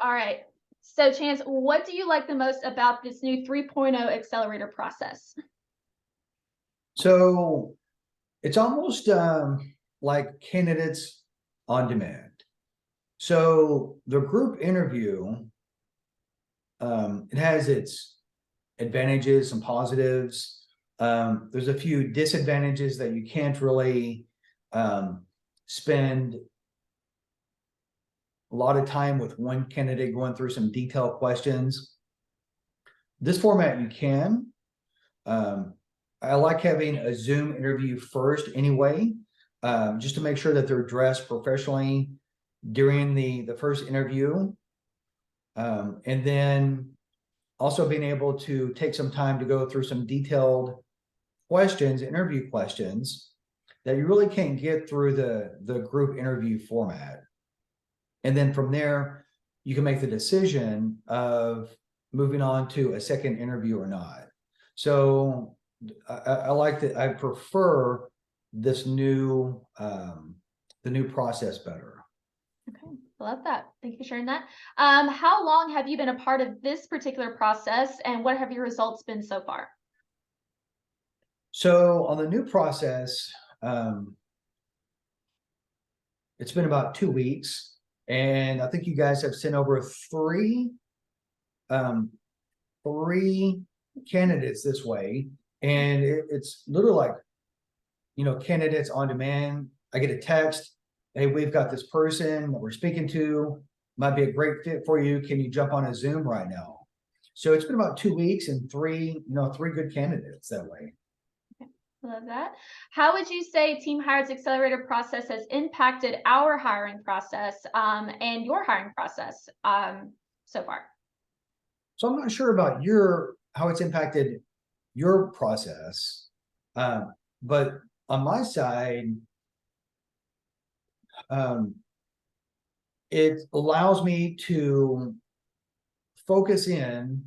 All right. So, Chance, what do you like the most about this new 3.0 accelerator process? So it's almost like candidates on demand. So the group interview, it has its advantages and positives. There's a few disadvantages that you can't really spend a lot of time with one candidate going through some detailed questions. This format you can. I like having a Zoom interview first anyway, just to make sure that they're dressed professionally during the first interview. And then also being able to take some time to go through some detailed questions, interview questions that you really can't get through the group interview format. And then from there, you can make the decision of moving on to a second interview or not. So I like that. I prefer this new the new process better. Okay, love that. Thank you for sharing that. How long have you been a part of this particular process, and what have your results been so far? So on the new process, it's been about 2 weeks, and I think you guys have sent over three candidates this way, and it's literally like, candidates on demand. I get a text, hey, we've got this person that we're speaking to, might be a great fit for you. Can you jump on a Zoom right now? So it's been about 2 weeks and three good candidates that way. Love that. How would you say Team Hired's accelerator process has impacted our hiring process and your hiring process so far? So I'm not sure about how it's impacted your process, but on my side, it allows me to focus in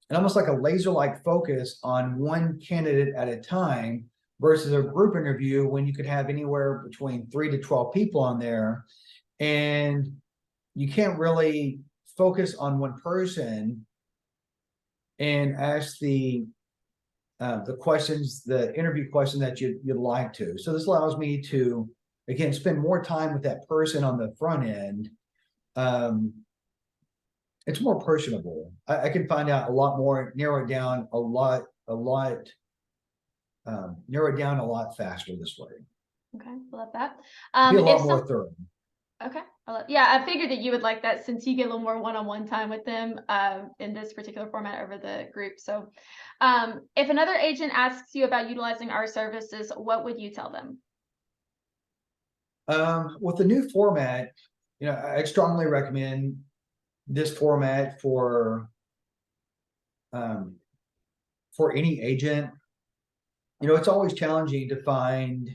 and almost like a laser-like focus on one candidate at a time versus a group interview when you could have anywhere between 3 to 12 people on there, and you can't really focus on one person and ask the questions, the interview question that you'd like to. So this allows me to, again, spend more time with that person on the front end. It's more personable. I can find out a lot more, narrow it down a lot faster this way. Okay, love that. Be a lot more thorough. Okay, yeah, I figured that you would like that since you get a little more one-on-one time with them in this particular format over the group. So if another agent asks you about utilizing our services, what would you tell them? With the new format, I strongly recommend this format for any agent. It's always challenging to find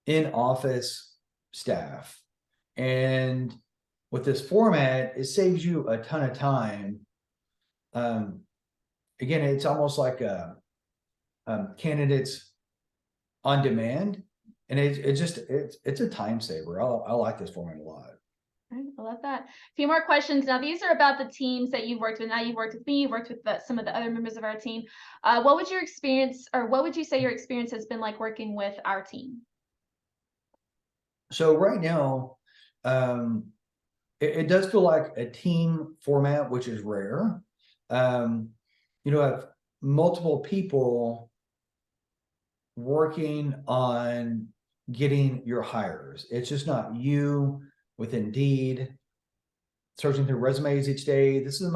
in-office staff, and with this format, it saves you a ton of time. Again, it's almost like a candidates on demand, and it's a time saver. I like this format a lot. I love that. A few more questions. Now, these are about the teams that you've worked with. Now, you've worked with me, you've worked with some of the other members of our team. What would your experience, or what would you say your experience has been like working with our team? So right now, it does feel like a team format, which is rare. Have multiple people working on getting your hires. It's just not you with Indeed searching through resumes each day. This is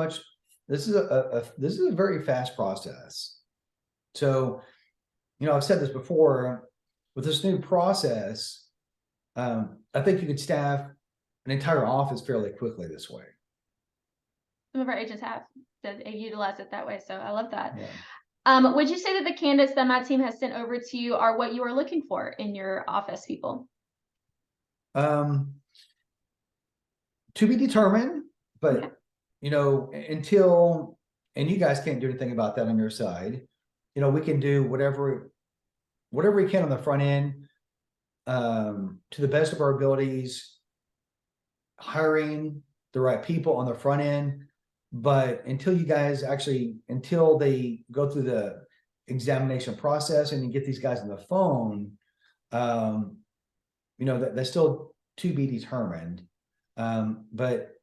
a very fast process. So, I've said this before, with this new process, I think you could staff an entire office fairly quickly this way. Some of our agents have utilized it that way, so I love that. Yeah. Would you say that the candidates that my team has sent over to you are what you are looking for in your office people? To be determined, but Okay. until, and you guys can't do anything about that on your side. We can do whatever we can on the front end, to the best of our abilities, hiring the right people on the front end. But until until they go through the examination process and you get these guys on the phone, that's still to be determined. But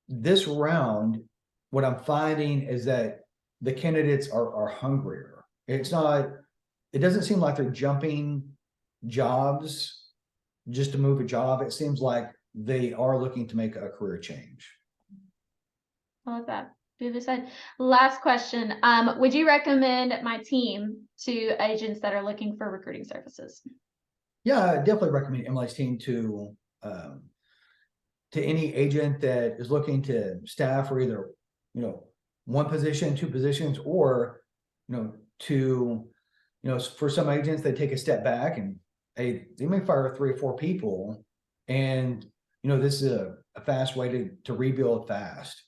this round, what I'm finding is that the candidates are hungrier. It doesn't seem like they're jumping jobs just to move a job. It seems like they are looking to make a career change. I love that. The other side. Last question. Would you recommend my team to agents that are looking for recruiting services? Yeah, I definitely recommend Emily's team to any agent that is looking to staff for either, one position, two positions, or, for some agents, they take a step back and they may fire 3 or 4 people. And, this is a fast way to rebuild fast.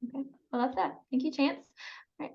Okay, I love that. Thank you, Chance.